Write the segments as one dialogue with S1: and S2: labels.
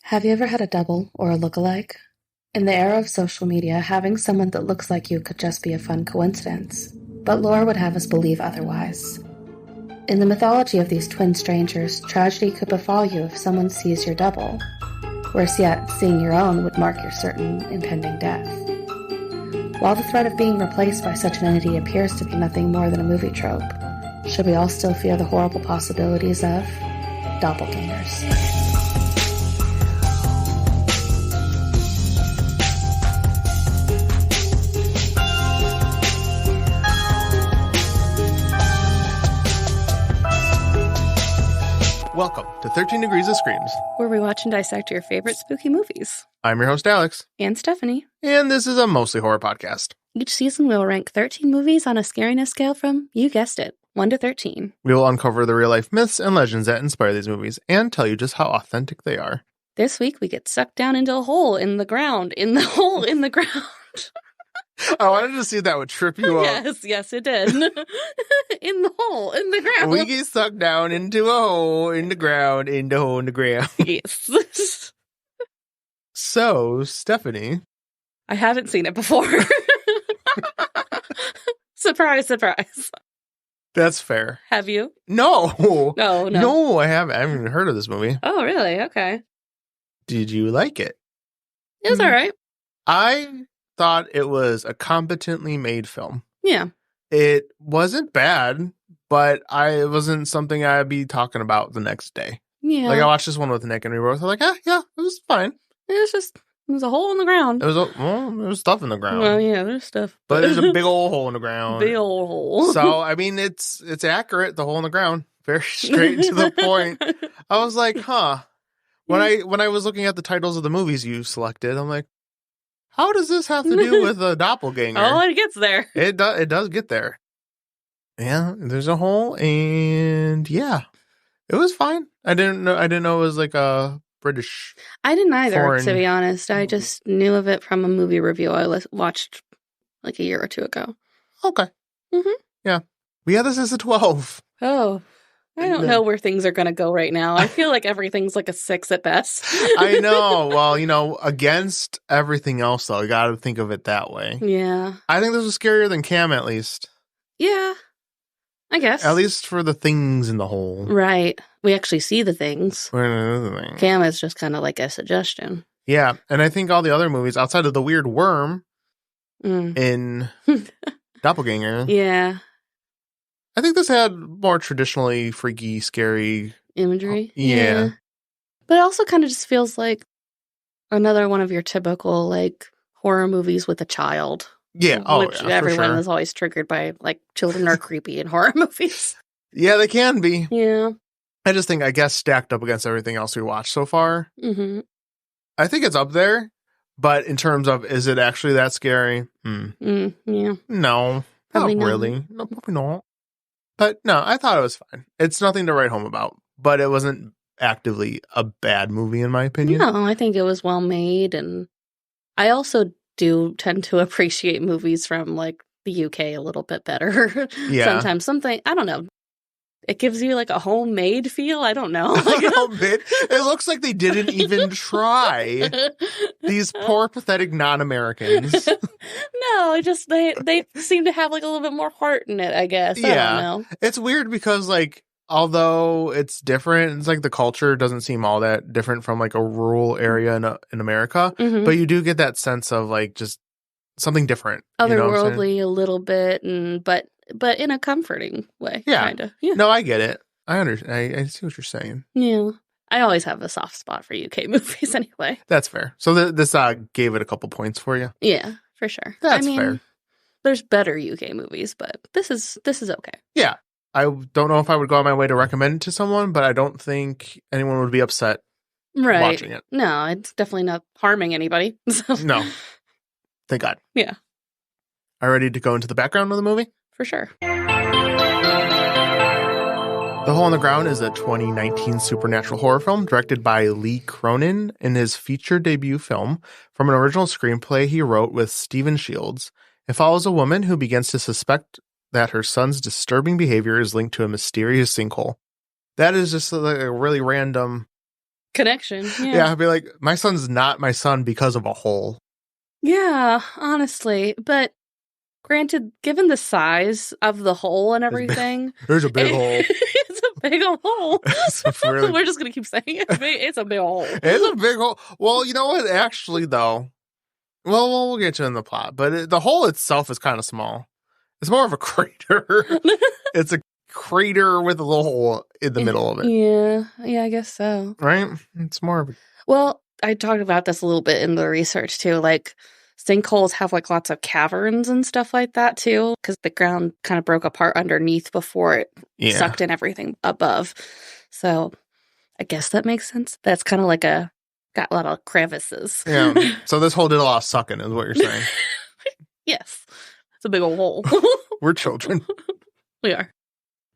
S1: Have you ever had a double or a look-alike? In the era of social media, having someone that looks like you could just be a fun coincidence. But lore would have us believe otherwise. In the mythology of these twin strangers, tragedy could befall you if someone sees your double. Worse yet, seeing your own would mark your certain impending death. While the threat of being replaced by such an entity appears to be nothing more than a movie trope, should we all still fear the horrible possibilities of doppelgangers?
S2: Welcome to 13 Degrees of Screams,
S3: where we watch and dissect your favorite spooky movies.
S2: I'm your host, Alex.
S3: And Stephanie.
S2: And this is a mostly horror podcast.
S3: Each season we'll rank 13 movies on a scariness scale from, you guessed it, 1 to 13.
S2: We will uncover the real-life myths and legends that inspire these movies and tell you just how authentic they are.
S3: This week we get sucked down into a hole in the ground. In the hole in the ground.
S2: I wanted to see if that would trip you up.
S3: Yes, it did. In the hole in the ground.
S2: We get sucked down into a hole in the ground, in the hole in the ground.
S3: Yes.
S2: So, Stephanie.
S3: I haven't seen it before. Surprise, surprise.
S2: That's fair.
S3: Have you?
S2: No.
S3: No.
S2: No, I haven't. I haven't even heard of this movie.
S3: Oh, really? Okay.
S2: Did you like it?
S3: It was all right.
S2: I thought it was a competently made film.
S3: Yeah.
S2: It wasn't bad, but it wasn't something I'd be talking about the next day.
S3: Yeah.
S2: Like, I watched this one with Nick and we were both like, yeah, it was fine.
S3: It was a hole in the ground.
S2: There was stuff in the ground.
S3: Well, yeah, there's stuff.
S2: But there's a big old hole in the ground.
S3: Big old hole.
S2: So, I mean, it's accurate, the hole in the ground. Very straight to the point. I was like, When I was looking at the titles of the movies you selected, I'm like, how does this have to do with a doppelganger?
S3: Oh, it gets there.
S2: It does get there. Yeah, there's a hole, and yeah, it was fine. I didn't know it was like a British.
S3: I didn't either,
S2: foreign
S3: to be honest. I just knew of it from a movie review I watched like a year or two ago.
S2: Okay.
S3: Mm-hmm.
S2: Yeah, we had this as a 12.
S3: Oh, I don't know where things are going to go right now. I feel like everything's like a 6 at best.
S2: I know. Well, against everything else, though, you got to think of it that way.
S3: Yeah.
S2: I think this was scarier than Cam, at least.
S3: Yeah, I guess.
S2: At least for the things in the hole.
S3: Right. We actually see the things. Cam is just kind of like a suggestion.
S2: Yeah, and I think all the other movies, outside of the weird worm in Doppelganger.
S3: Yeah.
S2: I think this had more traditionally freaky, scary
S3: imagery.
S2: Yeah.
S3: But it also kind of just feels like another one of your typical like horror movies with a child.
S2: Yeah.
S3: Which everyone is always triggered by, like, children are creepy in horror movies.
S2: Yeah, they can be.
S3: Yeah.
S2: I just think, I guess, stacked up against everything else we watched so far,
S3: Mm-hmm.
S2: I think it's up there. But in terms of, is it actually that scary?
S3: Yeah.
S2: No.
S3: Probably
S2: not
S3: not.
S2: really. No, probably not. But no, I thought it was fine. It's nothing to write home about, but it wasn't actively a bad movie in my opinion.
S3: No, I think it was well made, and I also do tend to appreciate movies from like the UK a little bit better.
S2: Yeah.
S3: Sometimes I don't know. It gives you like a homemade feel. I don't know.
S2: It looks like they didn't even try. These poor, pathetic non-Americans.
S3: No, just they seem to have like a little bit more heart in it, I guess.
S2: Yeah.
S3: I don't know.
S2: It's weird because, like, although it's different, it's like the culture doesn't seem all that different from like a rural area in America.
S3: Mm-hmm.
S2: But you do get that sense of like just something different.
S3: Otherworldly a little bit, but in a comforting way.
S2: Yeah.
S3: Kind of. Yeah.
S2: No, I get it. I understand. I see what you're saying.
S3: Yeah. I always have a soft spot for UK movies anyway.
S2: That's fair. So this gave it a couple points for you.
S3: Yeah, for sure.
S2: That's fair.
S3: There's better UK movies, but this is okay.
S2: Yeah. I don't know if I would go on my way to recommend it to someone, but I don't think anyone would be upset watching it.
S3: No, it's definitely not harming anybody. So.
S2: No. Thank God.
S3: Yeah.
S2: Are you ready to go into the background of the movie?
S3: For sure.
S2: The Hole in the Ground is a 2019 supernatural horror film directed by Lee Cronin in his feature debut film from an original screenplay he wrote with Stephen Shields. It follows a woman who begins to suspect that her son's disturbing behavior is linked to a mysterious sinkhole. That is just a really random
S3: connection.
S2: Yeah, I'd be like, my son's not my son because of a hole.
S3: Yeah, honestly. But granted, given the size of the hole and everything.
S2: There's a big hole.
S3: It's a big old hole.
S2: Really...
S3: We're just going to keep saying it. It's a big hole.
S2: It's a big hole. Well, you know what? Actually, though. Well, we'll get to it in the plot. But the hole itself is kind of small. It's more of a crater. It's a crater with a little hole in the middle of it.
S3: Yeah, I guess so.
S2: Right? It's more of a...
S3: Well, I talked about this a little bit in the research, too. Like, sinkholes have, like, lots of caverns and stuff like that, too, because the ground kind of broke apart underneath before it sucked in everything above. So I guess that makes sense. That's kind of like got a lot of crevices.
S2: Yeah. So this hole did a lot of sucking, is what you're saying.
S3: Yes. It's a big old hole.
S2: We're children.
S3: We are.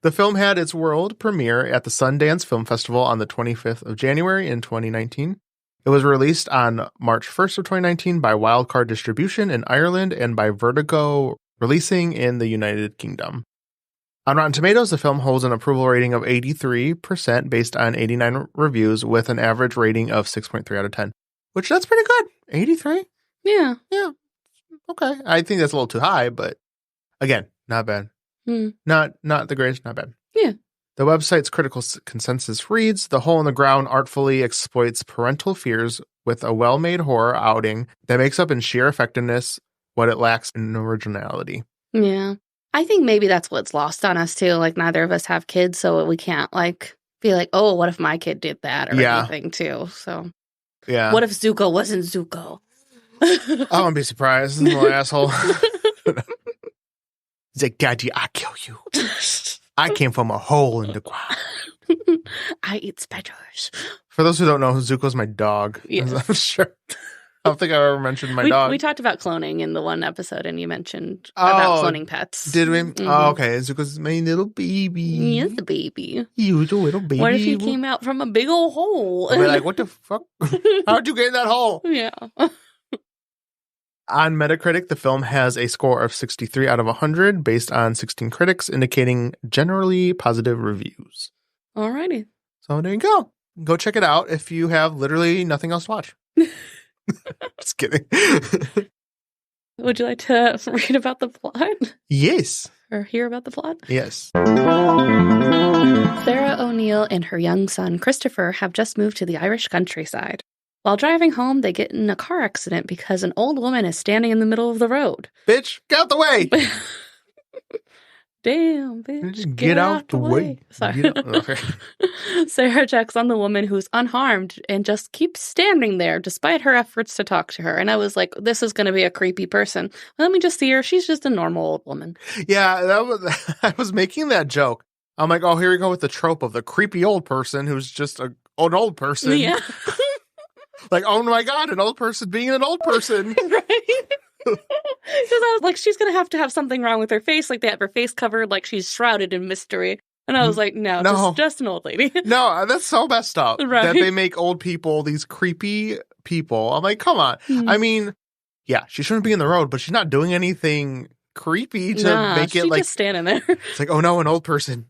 S2: The film had its world premiere at the Sundance Film Festival on the 25th of January in 2019. It was released on March 1st of 2019 by Wildcard Distribution in Ireland and by Vertigo releasing in the United Kingdom. On Rotten Tomatoes, the film holds an approval rating of 83% based on 89 reviews with an average rating of 6.3 out of 10, which that's pretty good. 83?
S3: Yeah.
S2: Yeah. Okay. I think that's a little too high, but again, not bad. Not the greatest, not bad.
S3: Yeah.
S2: The website's critical consensus reads, "The Hole in the Ground artfully exploits parental fears with a well-made horror outing that makes up in sheer effectiveness what it lacks in originality."
S3: Yeah. I think maybe that's what's lost on us, too. Like, neither of us have kids, so we can't, like, be like, oh, what if my kid did that or anything, too? So,
S2: yeah.
S3: What if Zuko wasn't Zuko?
S2: I won't be surprised. Little asshole. He's like, Daddy, I kill you. I came from a hole in the ground.
S3: I eat spiders.
S2: For those who don't know, Zuko's my dog.
S3: Yes.
S2: I'm sure. I don't think I've ever mentioned my dog.
S3: We talked about cloning in the one episode, and you mentioned about cloning pets.
S2: Did we? Mm-hmm. Oh, okay. Zuko's my little baby.
S3: He is the baby.
S2: He's a little baby.
S3: What if he came out from a big old hole?
S2: I'd be like, what the fuck? How'd you get in that hole?
S3: Yeah.
S2: On Metacritic, the film has a score of 63 out of 100 based on 16 critics, indicating generally positive reviews.
S3: Alrighty.
S2: So there you go. Go check it out if you have literally nothing else to watch. Just kidding.
S3: Would you like to read about the plot?
S2: Yes.
S3: Or hear about the plot?
S2: Yes.
S3: Sarah O'Neill and her young son, Christopher, have just moved to the Irish countryside. While driving home, they get in a car accident because an old woman is standing in the middle of the road.
S2: Bitch, get out the way!
S3: Damn, bitch,
S2: get out the way.
S3: Sorry.
S2: Okay.
S3: Sarah checks on the woman who's unharmed and just keeps standing there despite her efforts to talk to her. And I was like, this is going to be a creepy person. Let me just see her. She's just a normal old woman.
S2: Yeah, I was making that joke. I'm like, oh, here we go with the trope of the creepy old person who's just an old person.
S3: Yeah.
S2: Like, oh my God, an old person being an old person.
S3: Right? Because I was like, she's going to have something wrong with her face. Like, they have her face covered, like she's shrouded in mystery. And I was like, no. Just an old lady.
S2: No, that's so messed up.
S3: Right?
S2: That they make old people these creepy people. I'm like, come on. I mean, yeah, she shouldn't be in the road, but she's not doing anything creepy to make it like...
S3: She's just standing there.
S2: It's like, oh no, an old person.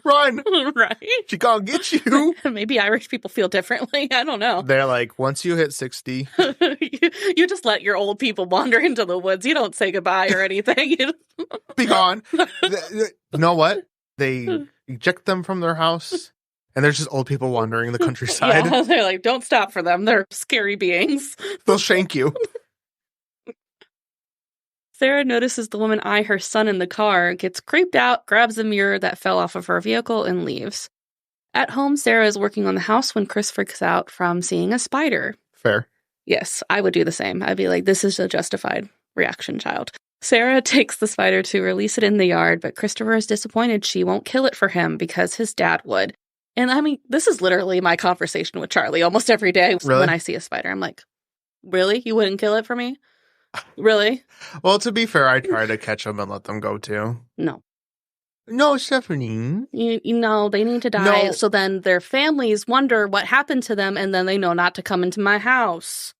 S2: Run!
S3: Right.
S2: She gonna get you.
S3: Maybe Irish people feel differently. I don't know.
S2: They're like, once you hit 60...
S3: you just let your old people wander into the woods. You don't say goodbye or anything.
S2: Be gone. You know what? They eject them from their house, and there's just old people wandering the countryside.
S3: Yeah, they're like, don't stop for them. They're scary beings.
S2: They'll shank you.
S3: Sarah notices the woman eye her son in the car, gets creeped out, grabs a mirror that fell off of her vehicle, and leaves. At home, Sarah is working on the house when Chris freaks out from seeing a spider.
S2: Fair.
S3: Yes, I would do the same. I'd be like, this is a justified reaction, child. Sarah takes the spider to release it in the yard, but Christopher is disappointed she won't kill it for him because his dad would. And I mean, this is literally my conversation with Charlie almost every day.
S2: Really?
S3: When I see a spider. I'm like, really? You wouldn't kill it for me? Really?
S2: Well, to be fair, I try to catch them and let them go too.
S3: No,
S2: Stephanie.
S3: You know, they need to die.
S2: No.
S3: So then their families wonder what happened to them, and then they know not to come into my house.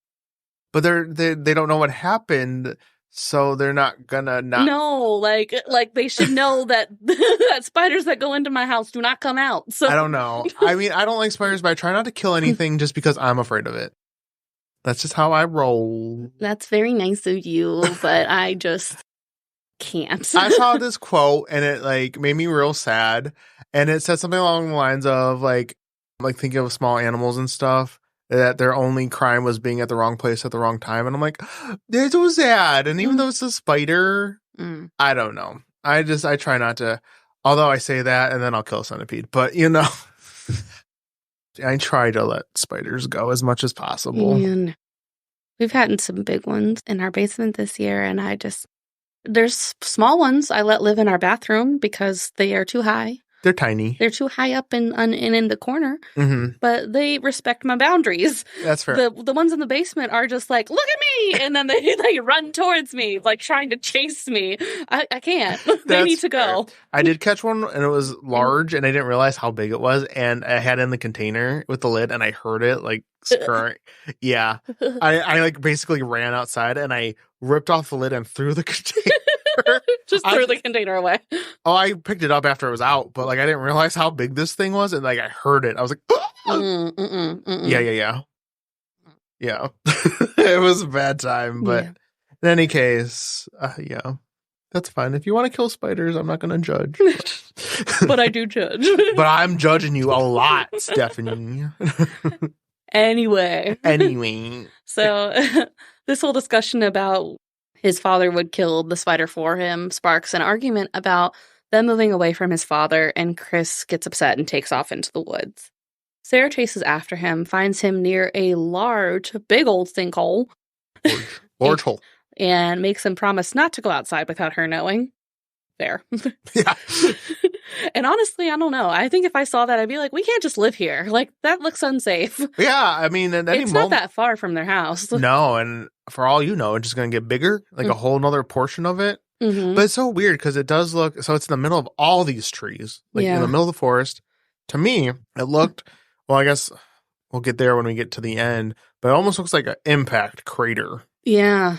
S2: But they don't know what happened. So they're not gonna not...
S3: No, like they should know that that spiders that go into my house do not come out. So
S2: I don't know. I mean, I don't like spiders, but I try not to kill anything just because I'm afraid of it. That's just how I roll.
S3: That's very nice of you, but I just can't.
S2: I saw this quote and it like made me real sad. And it said something along the lines of like thinking of small animals and stuff, that their only crime was being at the wrong place at the wrong time. And I'm like, they're so sad. And even though it's a spider, I don't know. I try not to, although I say that and then I'll kill a centipede. But, you know, I try to let spiders go as much as possible.
S3: And we've had some big ones in our basement this year. And there's small ones I let live in our bathroom because they are too high.
S2: They're tiny.
S3: They're too high up and in the corner, but they respect my boundaries.
S2: That's fair.
S3: The ones in the basement are just like, look at me! And then they run towards me, like trying to chase me. I can't. They need to go.
S2: I did catch one, and it was large, and I didn't realize how big it was, and I had it in the container with the lid, and I heard it, like, scurrying. Yeah. I like, basically ran outside, and I ripped off the lid and threw the container.
S3: Just threw the container away.
S2: Oh, I picked it up after it was out, but like I didn't realize how big this thing was, and like I heard it. I was like, yeah. It was a bad time, but in any case, yeah, that's fine. If you want to kill spiders, I'm not going to judge.
S3: But I do judge.
S2: But I'm judging you a lot, Stephanie.
S3: Anyway. So this whole discussion about his father would kill the spider for him sparks an argument about them moving away from his father, and Chris gets upset and takes off into the woods. Sarah chases after him, finds him near a big old sinkhole.
S2: Large hole.
S3: And makes him promise not to go outside without her knowing. Fair.
S2: Yeah.
S3: And honestly, I don't know. I think if I saw that, I'd be like, we can't just live here. Like, that looks unsafe.
S2: Yeah, I mean,
S3: it's not that far from their house.
S2: No, and for all you know, it's just going to get bigger, like a whole nother portion of it. But it's so weird because it does look, so it's in the middle of all these trees, like in the middle of the forest. To me, it looked, well, I guess we'll get there when we get to the end, but it almost looks like an impact crater.
S3: Yeah.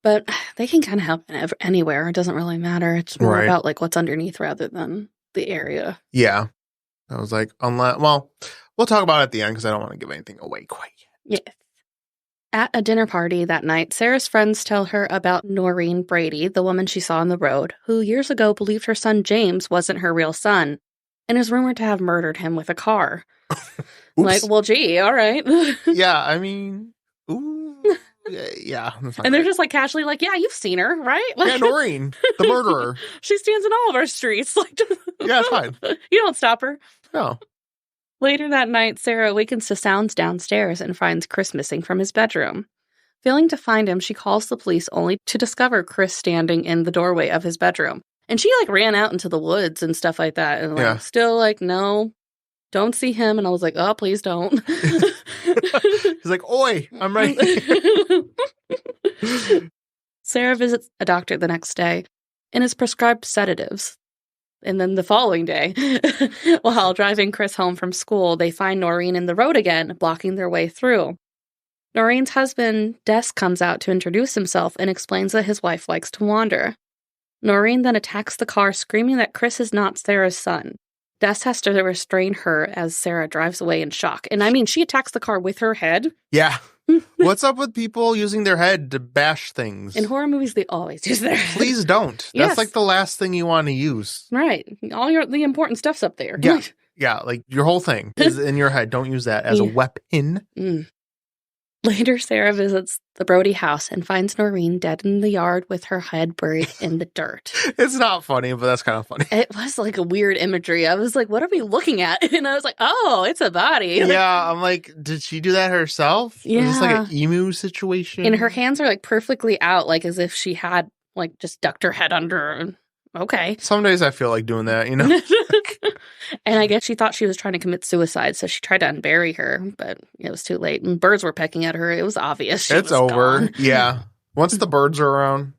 S3: But they can kind of help anywhere. It doesn't really matter. It's more about like what's underneath rather than the area.
S2: Yeah. I was like, well, we'll talk about it at the end because I don't want to give anything away quite yet.
S3: Yes. At a dinner party that night, Sarah's friends tell her about Noreen Brady, the woman she saw on the road, who years ago believed her son James wasn't her real son and is rumored to have murdered him with a car. Like, well, gee, all right.
S2: Yeah, I mean, ooh. Yeah.
S3: And they're just like casually like, yeah, you've seen her, right? Like,
S2: yeah, Noreen, the murderer.
S3: She stands in all of our streets. Like,
S2: yeah, it's fine.
S3: You don't stop her.
S2: No.
S3: Later that night, Sarah awakens to sounds downstairs and finds Chris missing from his bedroom. Failing to find him, she calls the police only to discover Chris standing in the doorway of his bedroom. And she like ran out into the woods and stuff like that. And like, still like, no, don't see him. And I was like, oh, please don't.
S2: He's like, oi, I'm right here.
S3: Sarah visits a doctor the next day and is prescribed sedatives. And then the following day, while driving Chris home from school, they find Noreen in the road again, blocking their way through. Noreen's husband, Des, comes out to introduce himself and explains that his wife likes to wander. Noreen then attacks the car, screaming that Chris is not Sarah's son. Des has to restrain her as Sarah drives away in shock. And I mean, she attacks the car with her head.
S2: Yeah. What's up with people using their head to bash things?
S3: In horror movies, they always use their head.
S2: Please don't.
S3: Yes.
S2: That's like the last thing you want to use.
S3: Right. All the important stuff's up there.
S2: Yeah. Yeah. Like your whole thing is in your head. Don't use that as a weapon.
S3: Later, Sarah visits the Brody house and finds Noreen dead in the yard with her head buried in the dirt.
S2: It's not funny, but that's kind of funny.
S3: It was like a weird imagery. I was like, what are we looking at? And I was like, oh, it's a body.
S2: Yeah, I'm like, did she do that herself?
S3: Yeah.
S2: Is this like an emu situation?
S3: And her hands are like perfectly out, like as if she had like just ducked her head under. Okay.
S2: Some days I feel like doing that, you know?
S3: And I guess she thought she was trying to commit suicide, so she tried to unbury her, but it was too late. And birds were pecking at her. It was obvious.
S2: It's over. Gone. Yeah. Once the birds are around,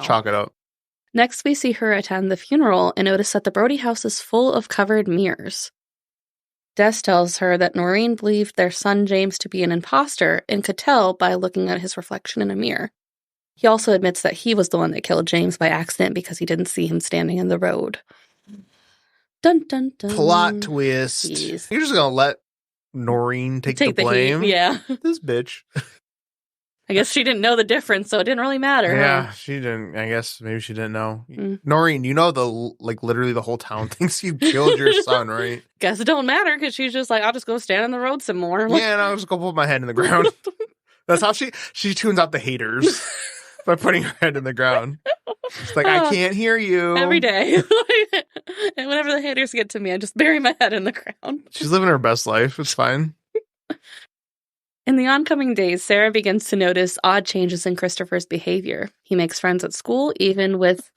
S2: chalk it up.
S3: Next, we see her attend the funeral and notice that the Brody house is full of covered mirrors. Des tells her that Noreen believed their son James to be an imposter and could tell by looking at his reflection in a mirror. He also admits that he was the one that killed James by accident because he didn't see him standing in the road. Dun, dun, dun.
S2: Plot twist.
S3: Jeez.
S2: You're just going to let Noreen take the blame?
S3: Heat, yeah.
S2: This bitch.
S3: I guess she didn't know the difference, so it didn't really matter.
S2: Yeah,
S3: huh?
S2: she didn't. I guess maybe she didn't know. Noreen, you know literally the whole town thinks you killed your son, right?
S3: Guess it don't matter because she's just like, I'll just go stand in the road some more.
S2: Yeah, and I'll just go put my head in the ground. That's how she tunes out the haters by putting her head in the ground. It's like, I can't hear you.
S3: Every day. And whenever the haters get to me, I just bury my head in the ground.
S2: She's living her best life. It's fine.
S3: In the oncoming days, Sarah begins to notice odd changes in Christopher's behavior. He makes friends at school, even with...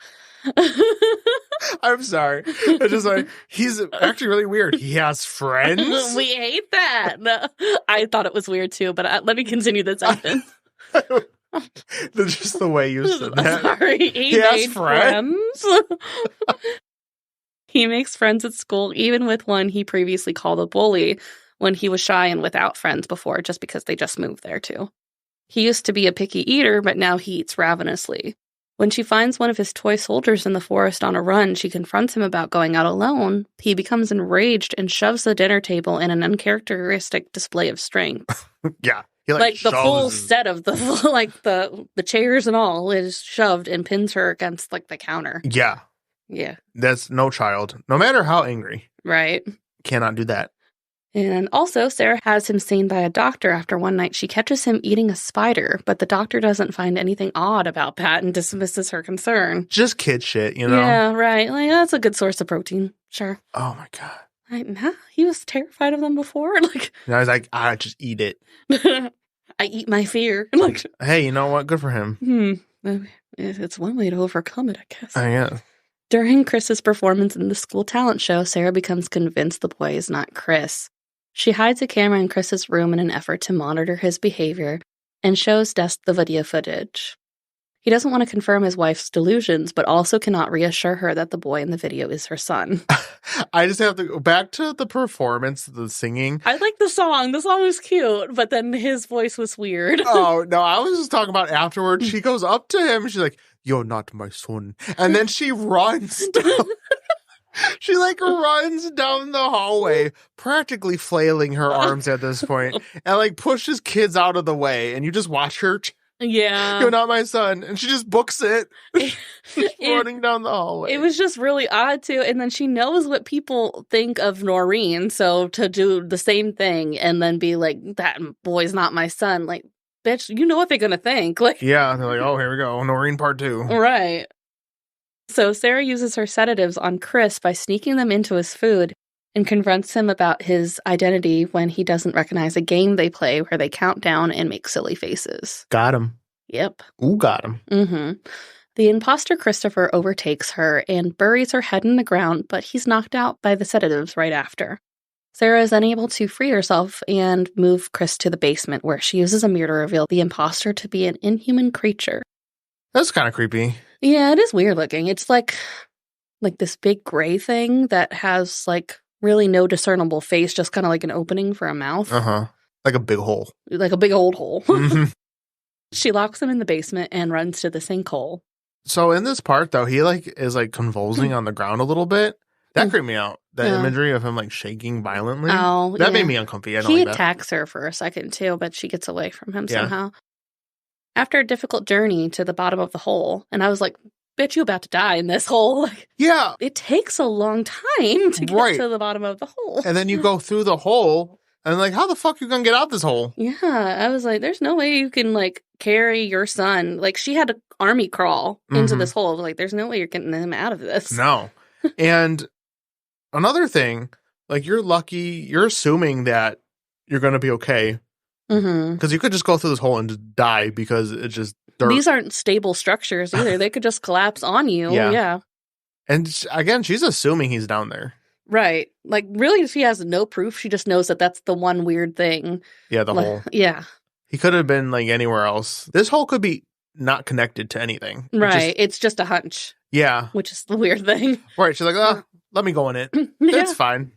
S2: I'm sorry. It's just like, he's actually really weird. He has friends?
S3: We hate that. No, I thought it was weird too, but let me continue the sentence.
S2: Just the way you said that.
S3: Sorry. He has friends. He makes friends at school, even with one he previously called a bully, when he was shy and without friends before, just because they just moved there too. He used to be a picky eater, but now he eats ravenously. When she finds one of his toy soldiers in the forest on a run, she confronts him about going out alone. He becomes enraged and shoves the dinner table in an uncharacteristic display of strength.
S2: Yeah. He,
S3: like the full set of the chairs and all is shoved and pins her against like the counter.
S2: Yeah.
S3: Yeah.
S2: That's no child. No matter how angry.
S3: Right.
S2: Cannot do that.
S3: And also, Sarah has him seen by a doctor after one night she catches him eating a spider, but the doctor doesn't find anything odd about that and dismisses her concern.
S2: Just kid shit, you know?
S3: Yeah, right. Like, that's a good source of protein. Sure.
S2: Oh, my God.
S3: Nah, he was terrified of them before. Like,
S2: and I was like, I just eat it.
S3: I eat my fear. Like,
S2: hey, you know what? Good for him.
S3: It's one way to overcome it, I guess.
S2: Yeah.
S3: During Chris's performance in the school talent show, Sarah becomes convinced the boy is not Chris. She hides a camera in Chris's room in an effort to monitor his behavior and shows Dust the video footage. He doesn't want to confirm his wife's delusions, but also cannot reassure her that the boy in the video is her son.
S2: I just have to go back to the performance, the singing.
S3: I like the song. The song was cute, but then his voice was weird.
S2: Oh, no, I was just talking about afterwards. She goes up to him and she's like, "You're not my son." And then she runs down. She runs down the hallway, practically flailing her arms at this point, and pushes kids out of the way. And you just watch her.
S3: Yeah.
S2: "You're not my son." And she just books it. Running down the hallway.
S3: It was just really odd too. And then she knows what people think of Noreen. So to do the same thing and then be like, "That boy's not my son." Like, bitch, you know what they're going to think. Like,
S2: yeah. They're like, "Oh, here we go. Noreen part 2.
S3: Right. So Sarah uses her sedatives on Chris by sneaking them into his food and confronts him about his identity when he doesn't recognize a game they play where they count down and make silly faces.
S2: Got him.
S3: Yep.
S2: Ooh, got him.
S3: Mm-hmm. The imposter Christopher overtakes her and buries her head in the ground, but he's knocked out by the sedatives right after. Sarah is unable to free herself and move Chris to the basement, where she uses a mirror to reveal the imposter to be an inhuman creature.
S2: That's kind of creepy.
S3: Yeah, it is weird looking. It's like this big gray thing that has really no discernible face, just kind of like an opening for a mouth.
S2: Uh-huh. Like a big hole.
S3: Like a big old hole.
S2: Mm-hmm.
S3: She locks him in the basement and runs to the sinkhole.
S2: So in this part, though, he is convulsing on the ground a little bit. That creeped me out. That imagery of him shaking violently.
S3: Oh,
S2: that made me uncomfy. I don't
S3: he
S2: like that.
S3: attacks her for a second too, but she gets away from him somehow. After a difficult journey to the bottom of the hole, and I was like, "Bitch, you about to die in this hole."
S2: Yeah.
S3: It takes a long time to get to the bottom of the hole.
S2: And then you go through the hole, and how the fuck you gonna get out this hole?
S3: Yeah, I was like, there's no way you can carry your son. She had an army crawl into this hole. There's no way you're getting him out of this.
S2: No. And another thing, you're lucky, you're assuming that you're gonna be okay. Because you could just go through this hole and just die because it's just dirt.
S3: These aren't stable structures either. They could just collapse on you. Yeah.
S2: And again, she's assuming he's down there.
S3: Right. Really, she has no proof. She just knows that that's the one weird thing.
S2: Yeah, the hole.
S3: Yeah.
S2: He could have been anywhere else. This hole could be not connected to anything.
S3: Right. It's just a hunch.
S2: Yeah.
S3: Which is the weird thing.
S2: Right. She's like, let me go in it. It's fine.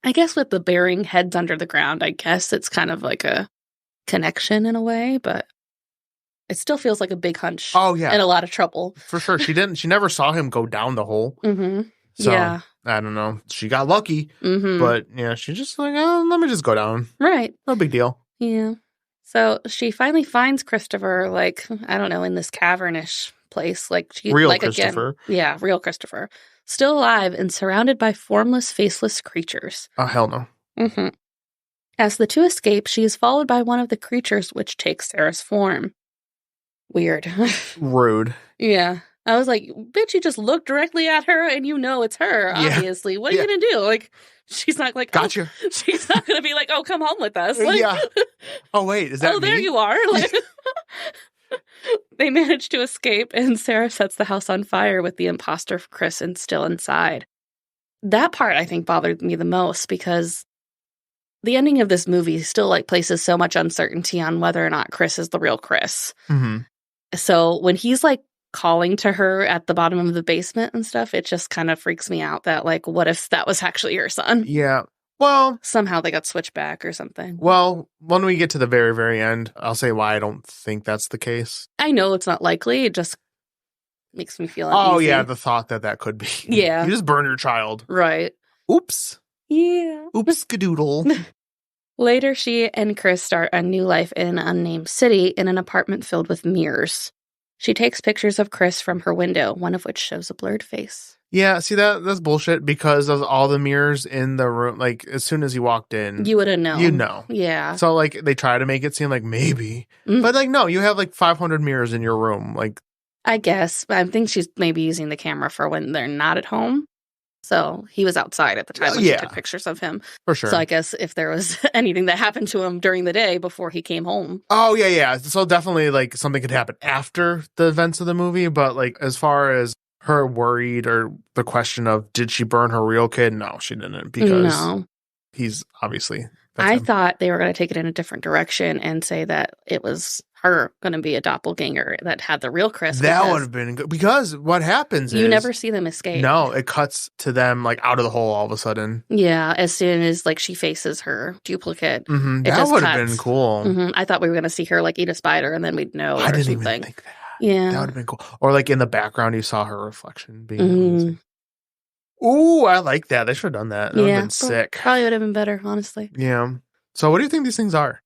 S3: I guess with the burying heads under the ground, I guess it's kind of like a connection in a way, but it still feels like a big hunch.
S2: Oh, yeah.
S3: And a lot of trouble.
S2: For sure. She never saw him go down the hole.
S3: Mm-hmm.
S2: So,
S3: yeah.
S2: I don't know. She got lucky.
S3: Mm-hmm.
S2: But, yeah, she's just like, oh, let me just go down.
S3: Right.
S2: No big deal.
S3: Yeah. So she finally finds Christopher, like, I don't know, in this cavernish place. Like,
S2: real
S3: like
S2: Christopher.
S3: Again, yeah, real Christopher. Still alive and surrounded by formless, faceless creatures.
S2: Oh, hell no.
S3: Mm-hmm. As the two escape, she is followed by one of the creatures, which takes Sarah's form. Weird.
S2: Rude.
S3: Yeah. I was like, bitch, you just look directly at her and you know it's her, obviously. What are you going to do? Like, she's not like,
S2: gotcha.
S3: Oh, she's not going to be like, oh, come home with us. Like,
S2: yeah. Oh, wait, is that
S3: oh,
S2: me?
S3: there you are. Like, they manage to escape and Sarah sets the house on fire with the imposter Chris still inside. That part, I think, bothered me the most because the ending of this movie still like places so much uncertainty on whether or not Chris is the real Chris.
S2: Mm-hmm.
S3: So when he's like calling to her at the bottom of the basement and stuff, it just kind of freaks me out that like, what if that was actually your son?
S2: Yeah. Well,
S3: somehow they got switched back or something.
S2: Well, when we get to the very, very end, I'll say why I don't think that's the case.
S3: I know it's not likely. It just makes me feel uneasy.
S2: Oh, yeah, the thought that could be.
S3: Yeah.
S2: You just burn your child.
S3: Right.
S2: Oops.
S3: Yeah.
S2: Oops, skadoodle.
S3: Later, she and Chris start a new life in an unnamed city in an apartment filled with mirrors. She takes pictures of Chris from her window, one of which shows a blurred face.
S2: Yeah, see, that's bullshit because of all the mirrors in the room. Like, as soon as you walked in,
S3: you would have known.
S2: You know.
S3: Yeah.
S2: So, like, they try to make it seem like maybe. But, like, no, you have, like, 500 mirrors in your room. Like,
S3: I guess. I think she's maybe using the camera for when they're not at home. So he was outside at the time when she took pictures of him.
S2: For sure.
S3: So I guess if there was anything that happened to him during the day before he came home.
S2: Oh, yeah. So definitely, like, something could happen after the events of the movie. But, like, as far as her worried or the question of did she burn her real kid? No, she didn't because he's obviously...
S3: I thought they were going to take it in a different direction and say that it was her going to be a doppelganger that had the real Chris.
S2: That would have been good because what happens is...
S3: You never see them escape.
S2: No, it cuts to them like out of the hole all of a sudden.
S3: Yeah, as soon as like she faces her duplicate.
S2: Mm-hmm. That would have been cool.
S3: Mm-hmm. I thought we were going to see her like eat a spider and then we'd know
S2: I didn't
S3: something.
S2: even think that.
S3: Yeah.
S2: That would have been cool. Or like in the background you saw her reflection being amazing. Ooh, I like that. They should have done that. That would have been sick.
S3: Probably would have been better, honestly.
S2: Yeah. So what do you think these things are?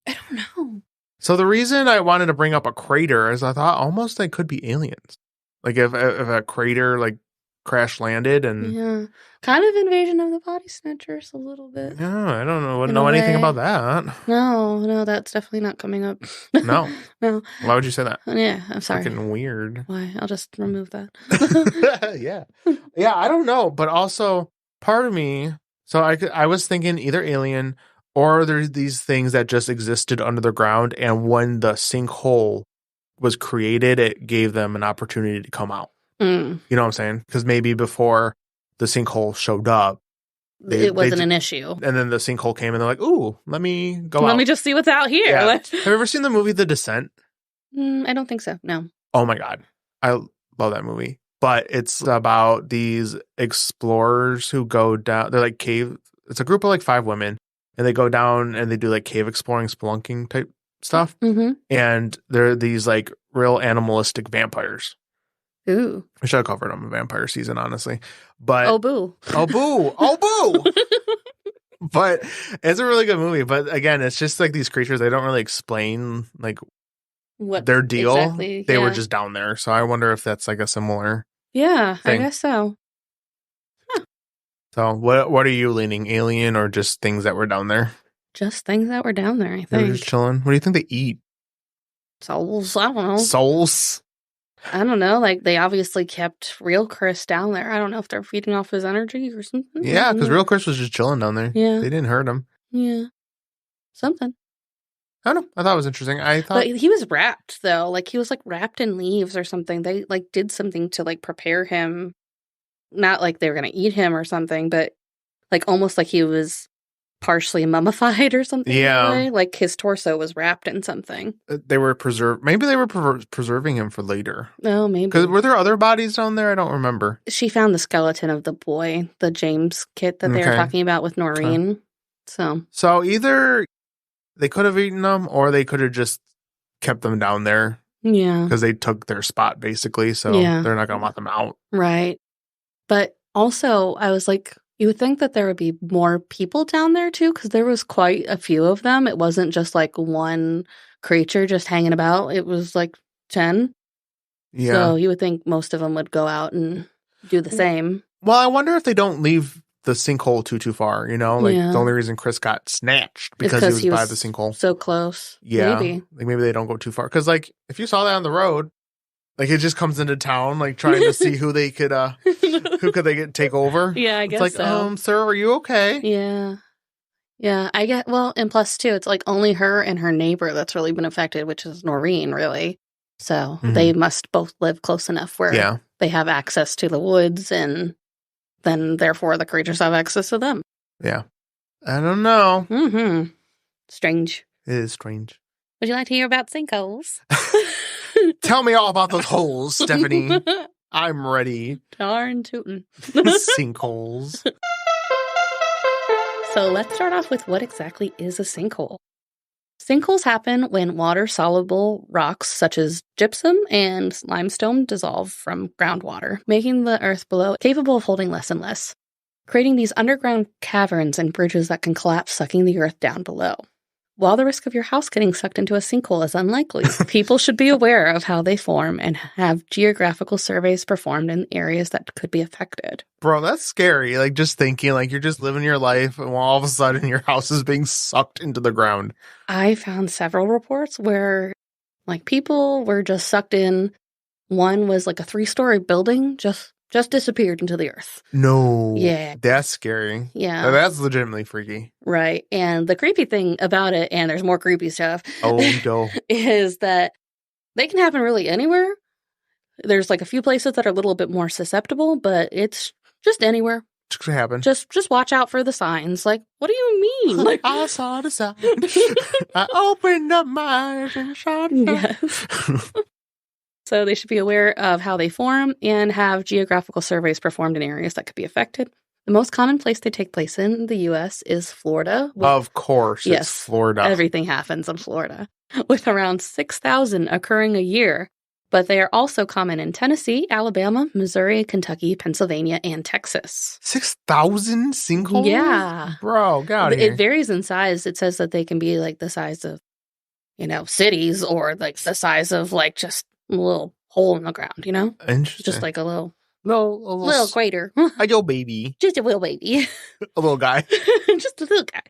S3: I don't know.
S2: So the reason I wanted to bring up a crater is I thought almost they could be aliens. Like if a crater like crash landed and...
S3: Yeah. Kind of Invasion of the Body Snatchers a little bit.
S2: Yeah, I don't know. Wouldn't know anything about that.
S3: No, that's definitely not coming up.
S2: No.
S3: No.
S2: Why would you say that?
S3: Yeah, I'm sorry.
S2: Fucking weird.
S3: Why? I'll just remove that.
S2: Yeah. Yeah, I don't know. But also, part of me... So I was thinking either alien or there's these things that just existed under the ground. And when the sinkhole was created, it gave them an opportunity to come out. You know what I'm saying? Because maybe before the sinkhole showed up,
S3: it wasn't an issue.
S2: And then the sinkhole came and they're like, ooh, let me go out.
S3: Let me just see what's out here.
S2: Yeah. Have you ever seen the movie The Descent?
S3: I don't think so. No.
S2: Oh my God. I love that movie. But it's about these explorers who go down. They're like cave. It's a group of like 5 women. And they go down and they do like cave exploring, spelunking type stuff. Mm-hmm. And they're these like real animalistic vampires.
S3: Ooh.
S2: I should have covered them in vampire season, honestly. But
S3: oh, boo.
S2: Oh, boo. Oh, boo. But it's a really good movie. But again, it's just like these creatures. They don't really explain like what their deal.
S3: Exactly,
S2: they were just down there. So I wonder if that's like a similar
S3: thing. I guess
S2: so. Huh. So what are you leaning? Alien or just things that were down there?
S3: Just things that were down there, I think.
S2: They're just chilling. What do you think they eat?
S3: Souls. I don't know.
S2: Souls?
S3: I don't know. Like, they obviously kept real Chris down there. I don't know if they're feeding off his energy or something.
S2: Yeah, because real Chris was just chilling down there.
S3: Yeah.
S2: They didn't hurt him.
S3: Yeah. Something.
S2: I don't know. I thought it was interesting.
S3: But he was wrapped, though. Like, he was, like, wrapped in leaves or something. They, like, did something to, like, prepare him. Not like they were going to eat him or something, but, like, almost like he was partially mummified or something.
S2: Yeah.
S3: Like, his torso was wrapped in something.
S2: They were preserved. Maybe they were preserving him for later.
S3: Oh, maybe.
S2: Because were there other bodies down there? I don't remember.
S3: She found the skeleton of the boy, the James kit that they were talking about with Noreen. So
S2: either they could have eaten them or they could have just kept them down there.
S3: Yeah.
S2: Because they took their spot, basically, so they're not going to let them out.
S3: Right. But also, I was like, you would think that there would be more people down there, too, because there was quite a few of them. It wasn't just, like, one creature just hanging about. It was, like, 10. Yeah. So you would think most of them would go out and do the same.
S2: Well, I wonder if they don't leave the sinkhole too far, you know? Like, the only reason Chris got snatched because he was by the sinkhole.
S3: So close.
S2: Yeah.
S3: Maybe.
S2: Like, maybe they don't go too far. Because, like, if you saw that on the road, like, it just comes into town, like, trying to see who they could, take over.
S3: Yeah, I guess
S2: it's like, sir, are you okay?
S3: Yeah. Yeah, I get, well, and plus, too, it's, like, only her and her neighbor that's really been affected, which is Noreen, really. So they must both live close enough where they have access to the woods, and then, therefore, the creatures have access to them.
S2: Yeah. I don't know.
S3: Mm-hmm. Strange.
S2: It is strange.
S3: Would you like to hear about sinkholes?
S2: Tell me all about those holes, Stephanie. I'm ready.
S3: Darn tootin'.
S2: Sinkholes.
S3: So let's start off with what exactly is a sinkhole. Sinkholes happen when water-soluble rocks such as gypsum and limestone dissolve from groundwater, making the earth below capable of holding less and less, creating these underground caverns and bridges that can collapse, sucking the earth down below. While the risk of your house getting sucked into a sinkhole is unlikely, people should be aware of how they form and have geographical surveys performed in areas that could be affected.
S2: Bro, that's scary. Like, just thinking, like, you're just living your life, and all of a sudden your house is being sucked into the ground.
S3: I found several reports where, like, people were just sucked in. One was, like, a 3-story building just disappeared into the earth.
S2: No.
S3: Yeah.
S2: That's scary.
S3: Yeah.
S2: That's legitimately freaky.
S3: Right. And the creepy thing about it, and there's more creepy stuff,
S2: no.
S3: is that they can happen really anywhere. There's like a few places that are a little bit more susceptible, but it's just anywhere.
S2: It could happen.
S3: Just watch out for the signs. Like, what do you mean? Like,
S2: I saw the sign. I opened up my eyes and shot.
S3: Yes. So they should be aware of how they form and have geographical surveys performed in areas that could be affected. The most common place they take place in the U.S. is Florida.
S2: Of course, yes, it's Florida.
S3: Everything happens in Florida, with around 6,000 occurring a year. But they are also common in Tennessee, Alabama, Missouri, Kentucky, Pennsylvania, and Texas.
S2: 6,000 sinkholes?
S3: Yeah.
S2: Bro, get out of here.
S3: It varies in size. It says that they can be like the size of, cities, or like the size of like just a little hole in the ground,
S2: Interesting.
S3: Just like a little crater.
S2: A little baby.
S3: Just a little baby.
S2: A little guy.
S3: Just a little guy.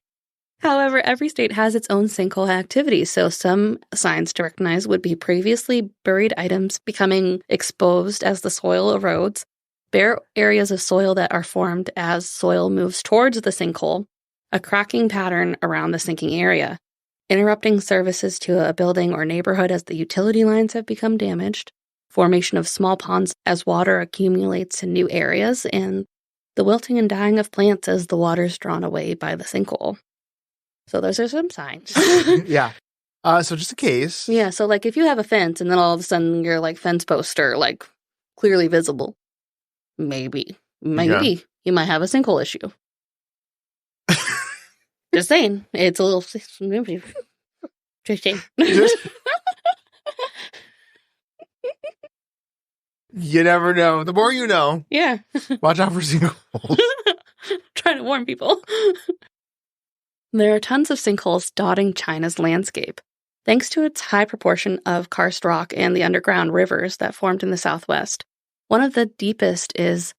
S3: However, every state has its own sinkhole activity, so some signs to recognize would be previously buried items becoming exposed as the soil erodes, bare areas of soil that are formed as soil moves towards the sinkhole, a cracking pattern around the sinking area, interrupting services to a building or neighborhood as the utility lines have become damaged, formation of small ponds as water accumulates in new areas, and the wilting and dying of plants as the water is drawn away by the sinkhole. So those are some signs.
S2: Yeah. So just in case.
S3: Yeah, so like if you have a fence and then all of a sudden your like fence posts are like clearly visible, maybe you might have a sinkhole issue. Just saying. It's a little... Just saying.
S2: You never know. The more you know.
S3: Yeah.
S2: Watch out for sinkholes.
S3: Trying to warn people. There are tons of sinkholes dotting China's landscape, thanks to its high proportion of karst rock and the underground rivers that formed in the southwest. One of the deepest is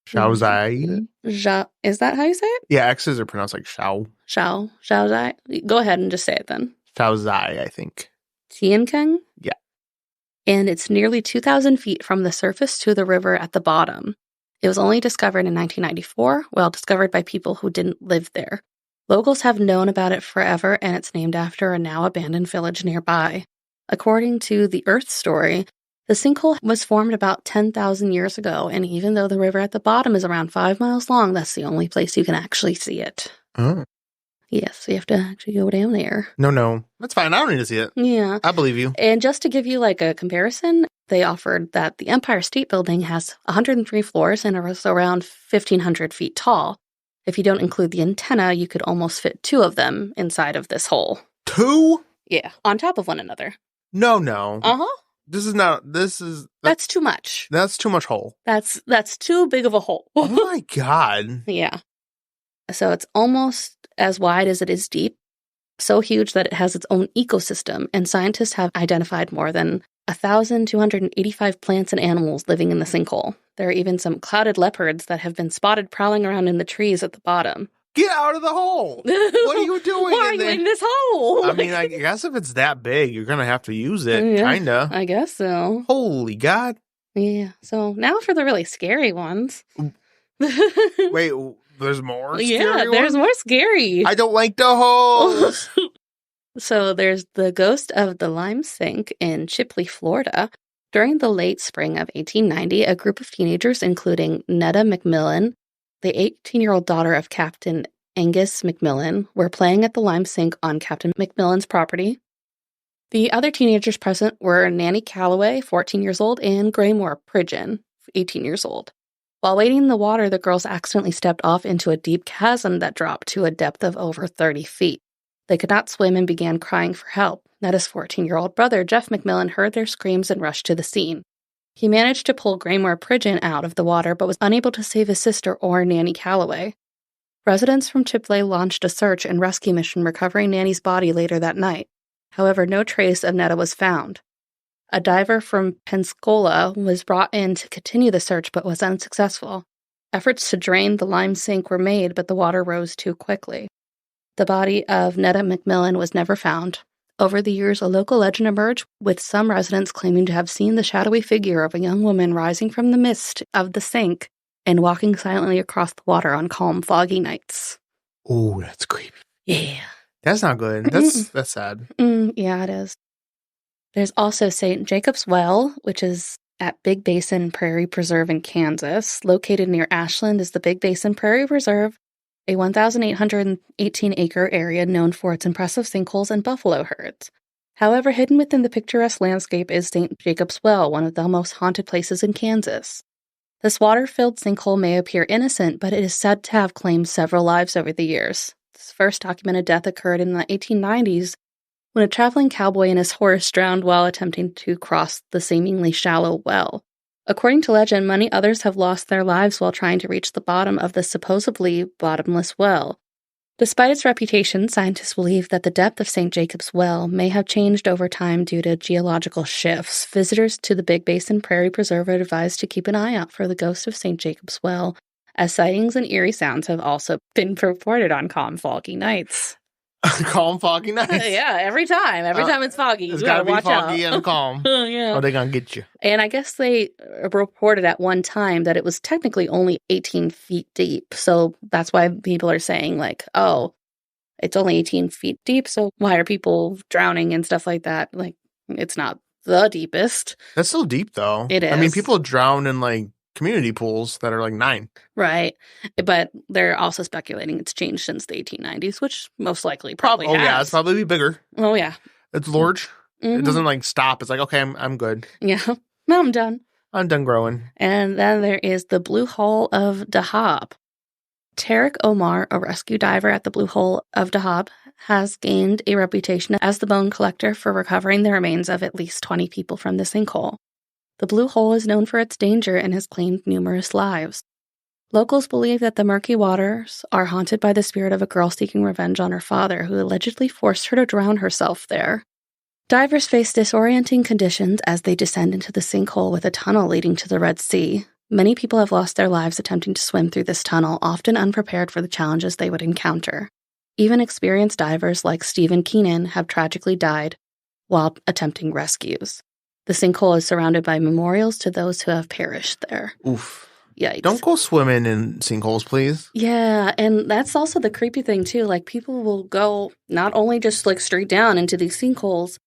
S2: Shaozai.
S3: Is that how you say it?
S2: Yeah, X's are pronounced like Shao.
S3: Shaozai? Go ahead and just say it then.
S2: Shaozai, I think.
S3: Sinkholes?
S2: Yeah.
S3: And it's nearly 2,000 feet from the surface to the river at the bottom. It was only discovered in 1994, discovered by people who didn't live there. Locals have known about it forever, and it's named after a now abandoned village nearby. According to the Earth story, the sinkhole was formed about 10,000 years ago, and even though the river at the bottom is around 5 miles long, that's the only place you can actually see it.
S2: Oh.
S3: Yes, you have to actually go down there.
S2: No. That's fine. I don't need to see it.
S3: Yeah.
S2: I believe you.
S3: And just to give you like a comparison, they offered that the Empire State Building has 103 floors and is around 1,500 feet tall. If you don't include the antenna, you could almost fit 2 of them inside of this hole.
S2: 2?
S3: Yeah, on top of one another.
S2: No.
S3: Uh-huh.
S2: That's
S3: too much.
S2: That's too much hole.
S3: That's too big of a hole.
S2: Oh my God.
S3: Yeah. So it's almost as wide as it is deep, so huge that it has its own ecosystem, and scientists have identified more than 1,285 plants and animals living in the sinkhole. There are even some clouded leopards that have been spotted prowling around in the trees at the bottom.
S2: Get out of the hole! What are you doing
S3: Why are you in this hole?
S2: I mean, I guess if it's that big, you're going to have to use it, kinda.
S3: I guess so.
S2: Holy God.
S3: Yeah, so now for the really scary ones.
S2: Wait, there's more scary
S3: there's
S2: ones?
S3: more scary.
S2: I don't like the holes!
S3: So there's the ghost of the lime sink in Chipley, Florida. During the late spring of 1890, a group of teenagers, including Netta McMillan, the 18-year-old daughter of Captain Angus McMillan, were playing at the lime sink on Captain McMillan's property. The other teenagers present were Nanny Calloway, 14 years old, and Graymore Pridgeon, 18 years old. While wading in the water, the girls accidentally stepped off into a deep chasm that dropped to a depth of over 30 feet. They could not swim and began crying for help. Netta's 14-year-old brother, Jeff McMillan, heard their screams and rushed to the scene. He managed to pull Graymore Pridgeon out of the water, but was unable to save his sister or Nanny Calloway. Residents from Chipley launched a search and rescue mission, recovering Nanny's body later that night. However, no trace of Netta was found. A diver from Pensacola was brought in to continue the search, but was unsuccessful. Efforts to drain the lime sink were made, but the water rose too quickly. The body of Netta McMillan was never found. Over the years, a local legend emerged, with some residents claiming to have seen the shadowy figure of a young woman rising from the mist of the sink and walking silently across the water on calm, foggy nights.
S2: Oh, that's creepy.
S3: Yeah.
S2: That's not good. That's sad.
S3: Yeah, it is. There's also St. Jacob's Well, which is at Big Basin Prairie Preserve in Kansas. Located near Ashland is the Big Basin Prairie Reserve, a 1,818-acre area known for its impressive sinkholes and buffalo herds. However, hidden within the picturesque landscape is St. Jacob's Well, one of the most haunted places in Kansas. This water-filled sinkhole may appear innocent, but it is said to have claimed several lives over the years. This first documented death occurred in the 1890s when a traveling cowboy and his horse drowned while attempting to cross the seemingly shallow well. According to legend, many others have lost their lives while trying to reach the bottom of the supposedly bottomless well. Despite its reputation, scientists believe that the depth of St. Jacob's Well may have changed over time due to geological shifts. Visitors to the Big Basin Prairie Preserve are advised to keep an eye out for the ghost of St. Jacob's Well, as sightings and eerie sounds have also been reported on calm, foggy nights.
S2: Calm, foggy nights?
S3: Yeah, every time. Every time it's foggy.
S2: It's got to be foggy and calm.
S3: Yeah.
S2: Or they're going to get you.
S3: And I guess they reported at one time that it was technically only 18 feet deep. So that's why people are saying, like, oh, it's only 18 feet deep, so why are people drowning and stuff like that? Like, it's not the deepest.
S2: That's still deep, though.
S3: It is.
S2: I mean, people drown in, like, community pools that are like 9.
S3: Right. But they're also speculating it's changed since the 1890s, which most likely probably has.
S2: Oh, yeah. It's probably bigger.
S3: Oh, yeah.
S2: It's large. Mm-hmm. It doesn't, like, stop. It's like, okay, I'm good.
S3: Yeah. No, I'm done.
S2: I'm done growing.
S3: And then there is the Blue Hole of Dahab. Tarek Omar, a rescue diver at the Blue Hole of Dahab, has gained a reputation as the bone collector for recovering the remains of at least 20 people from the sinkhole. The Blue Hole is known for its danger and has claimed numerous lives. Locals believe that the murky waters are haunted by the spirit of a girl seeking revenge on her father, who allegedly forced her to drown herself there. Divers face disorienting conditions as they descend into the sinkhole with a tunnel leading to the Red Sea. Many people have lost their lives attempting to swim through this tunnel, often unprepared for the challenges they would encounter. Even experienced divers like Stephen Keenan have tragically died while attempting rescues. The sinkhole is surrounded by memorials to those who have perished there.
S2: Oof.
S3: Yikes.
S2: Don't go swimming in sinkholes, please.
S3: Yeah, and that's also the creepy thing, too. Like, people will go not only just, like, straight down into these sinkholes.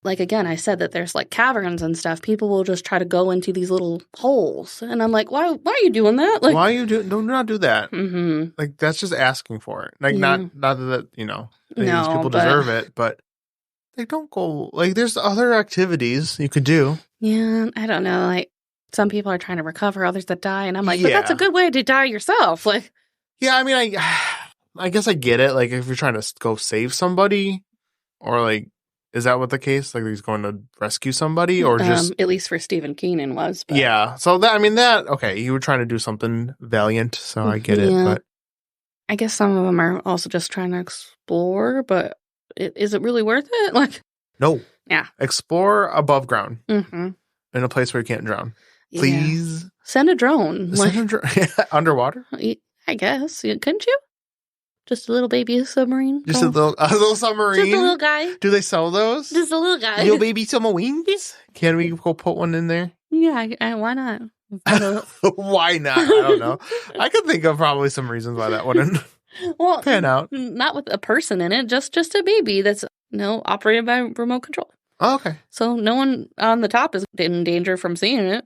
S3: Like, again, I said that there's, like, caverns and stuff. People will just try to go into these little holes. And I'm like, why are you doing that? Like,
S2: why are you do not do that?
S3: Mm-hmm.
S2: Like, that's just asking for it. Like, not that, you know, these people
S3: but
S2: deserve it, but like, don't go, like, there's other activities you could do.
S3: Yeah, I don't know. Like, some people are trying to recover others that die, and I'm like, but that's a good way to die yourself. Like,
S2: yeah, I mean, I guess I get it. Like, if you're trying to go save somebody, or like, Is that what the case? Like he's going to rescue somebody, or just
S3: at least for Stephen Keenan was. But...
S2: Yeah. So that okay. You were trying to do something valiant, so I get it. But
S3: I guess some of them are also just trying to explore. But is it really worth it? Like,
S2: no.
S3: Yeah.
S2: Explore above ground
S3: in
S2: a place where you can't drown. Please
S3: send a drone.
S2: Underwater.
S3: I guess couldn't you? Just a little baby submarine.
S2: Just a little submarine.
S3: Just a little guy.
S2: Do they sell those?
S3: Just a little guy.
S2: Little baby submarines? Can we go put one in there?
S3: Yeah, why not?
S2: Why not? I don't know. I could think of probably some reasons why that wouldn't pan out.
S3: Not with a person in it, just a baby that's operated by remote control.
S2: Oh, okay.
S3: So no one on the top is in danger from seeing it.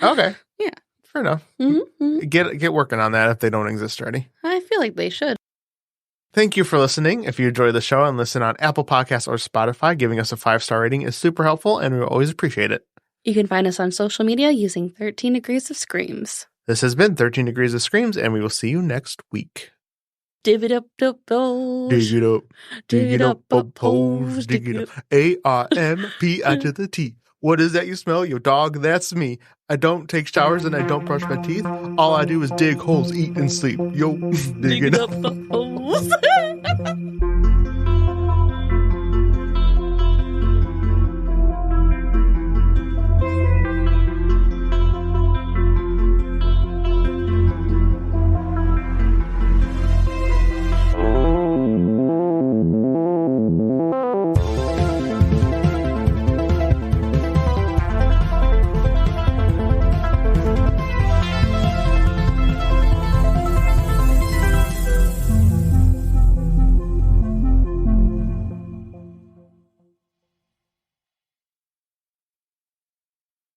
S2: Okay.
S3: Yeah.
S2: Fair enough. Get working on that if they don't exist already.
S3: I feel like they should.
S2: Thank you for listening. If you enjoy the show and listen on Apple Podcasts or Spotify, giving us a 5-star rating is super helpful, and we always appreciate it.
S3: You can find us on social media using 13 Degrees of Screams.
S2: This has been 13 Degrees of Screams, and we will see you next week.
S3: Div it up, doge.
S2: Dig it up. Dig it up, pose. Dig it up. ARMPI to the T. What is that you smell? Your dog, that's me. I don't take showers and I don't brush my teeth. All I do is dig holes, eat, and sleep. Yo, dig it up.